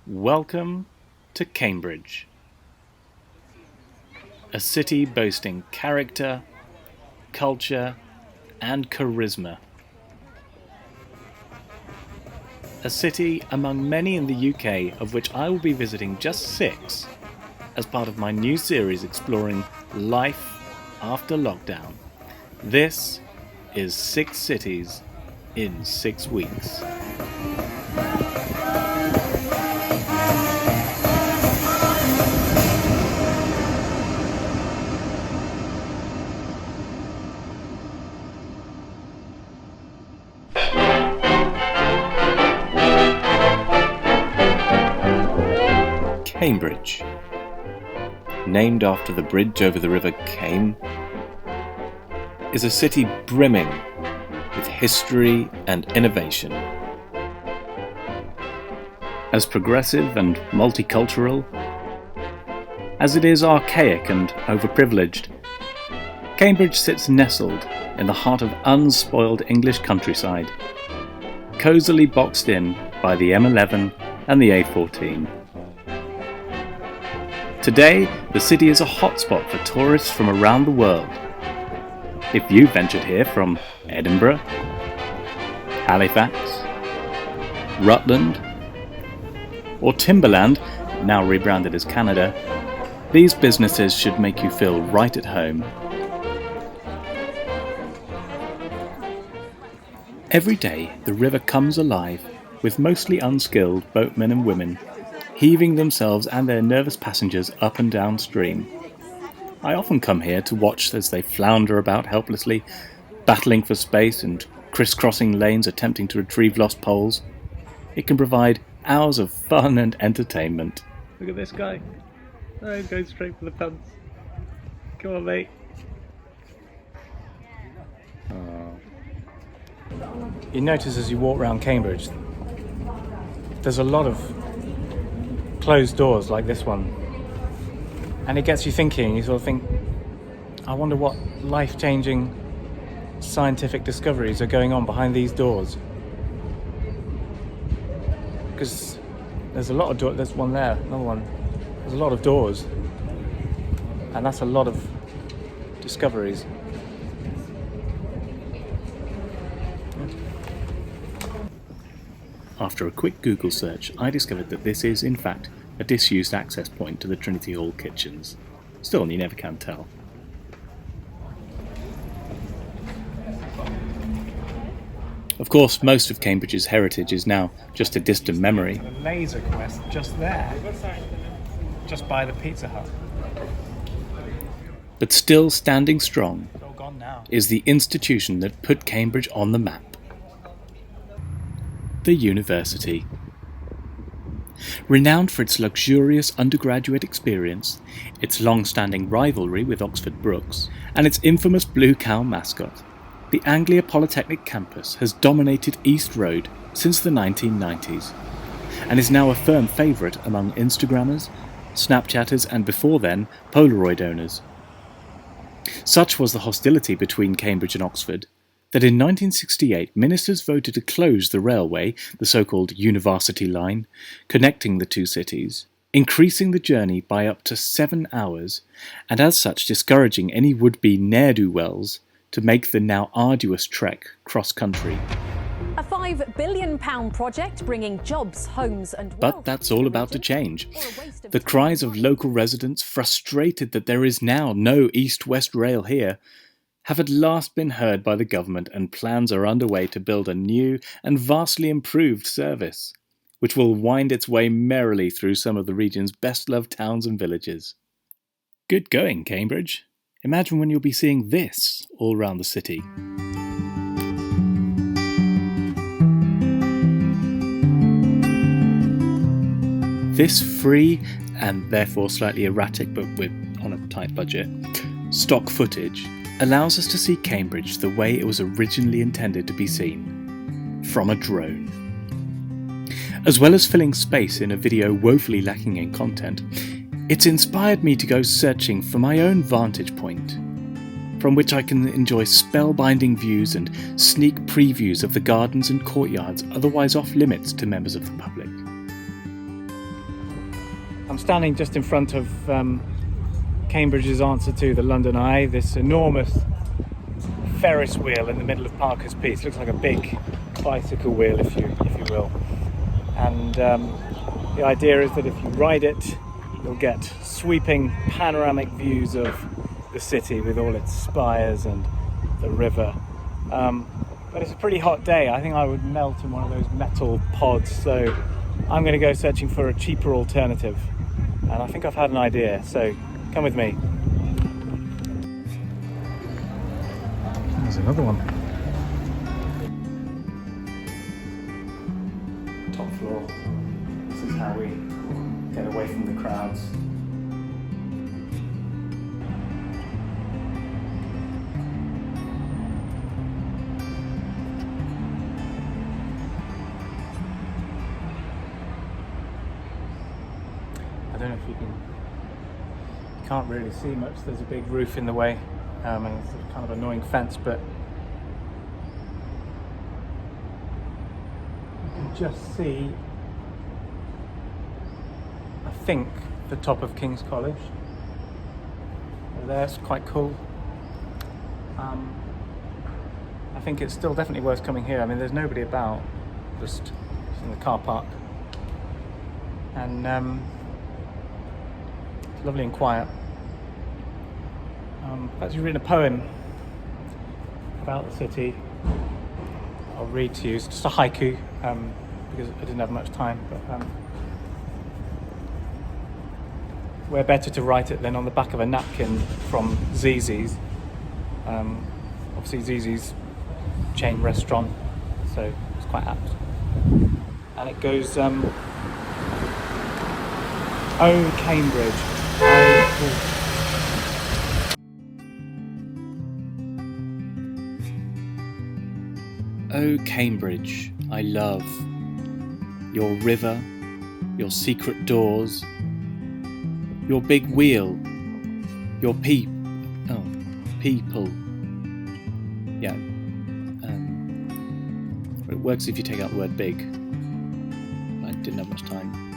Welcome to Cambridge, a city boasting character, culture, and charisma. A city among many in the UK, of which I will be visiting just 6 as part of my new series exploring life after lockdown. This is 6 cities in 6 weeks. Cambridge, named after the bridge over the River Came, is a city brimming with history and innovation. As progressive and multicultural as it is archaic and overprivileged, Cambridge sits nestled in the heart of unspoiled English countryside, cosily boxed in by the M11 and the A14. Today, the city is a hotspot for tourists from around the world. If you ventured here from Edinburgh, Halifax, Rutland, or Timberland, now rebranded as Canada, these businesses should make you feel right at home. Every day, the river comes alive with mostly unskilled boatmen and women heaving themselves and their nervous passengers up and downstream. I often come here to watch as they flounder about helplessly, battling for space and crisscrossing lanes attempting to retrieve lost poles. It can provide hours of fun and entertainment. Look at this guy. Oh, he's going straight for the punts. Come on, mate. Oh. You notice as you walk around Cambridge, there's a lot of closed doors like this one, and it gets you thinking. You sort of think, I wonder what life-changing scientific discoveries are going on behind these doors, because there's a lot of doors. There's one there, another one. There's a lot of doors, and that's a lot of discoveries. After a quick Google search, I discovered that this is, in fact, a disused access point to the Trinity Hall kitchens. Still, you never can tell. Of course, most of Cambridge's heritage is now just a distant memory. A laser quest just there, just by the Pizza Hut. But still standing strong is the institution that put Cambridge on the map. The university. Renowned for its luxurious undergraduate experience, its long-standing rivalry with Oxford Brookes, and its infamous Blue Cow mascot, the Anglia Polytechnic campus has dominated East Road since the 1990s, and is now a firm favourite among Instagrammers, Snapchatters, and before then, Polaroid owners. Such was the hostility between Cambridge and Oxford that in 1968 ministers voted to close the railway, the so-called University Line, connecting the two cities, increasing the journey by up to 7 hours, and as such discouraging any would-be ne'er-do-wells to make the now arduous trek cross-country. A £5 billion project bringing jobs, homes and wealth. But that's all about to change. The cries of local residents, frustrated that there is now no east-west rail here, have at last been heard by the government, and plans are underway to build a new and vastly improved service, which will wind its way merrily through some of the region's best-loved towns and villages. Good going, Cambridge. Imagine when you'll be seeing this all round the city. This free, and therefore slightly erratic, but we're on a tight budget, stock footage allows us to see Cambridge the way it was originally intended to be seen, from a drone. As well as filling space in a video woefully lacking in content, it's inspired me to go searching for my own vantage point, from which I can enjoy spellbinding views and sneak previews of the gardens and courtyards otherwise off limits to members of the public. I'm standing just in front of Cambridge's answer to the London Eye, this enormous Ferris wheel in the middle of Parker's Piece. Looks like a big bicycle wheel, if you will. And the idea is that if you ride it, you'll get sweeping panoramic views of the city with all its spires and the river. But it's a pretty hot day. I think I would melt in one of those metal pods, so I'm going to go searching for a cheaper alternative. And I think I've had an idea, so come with me. There's another one. Top floor. This is how we get away from the crowds. I don't know if you can't really see much. There's a big roof in the way, and it's a kind of annoying fence, but you can just see, I think, the top of King's College. There, it's quite cool. I think it's still definitely worth coming here. I mean, there's nobody about, just in the car park, and it's lovely and quiet. I've actually written a poem about the city. I'll read to you. It's just a haiku, because I didn't have much time, but where better to write it than on the back of a napkin from Zizi's. Obviously Zizi's chain restaurant, so it's quite apt. And it goes, Oh Cambridge, Oh Cambridge, I love your river, your secret doors, your big wheel, your people. Yeah, it works if you take out the word big. I didn't have much time.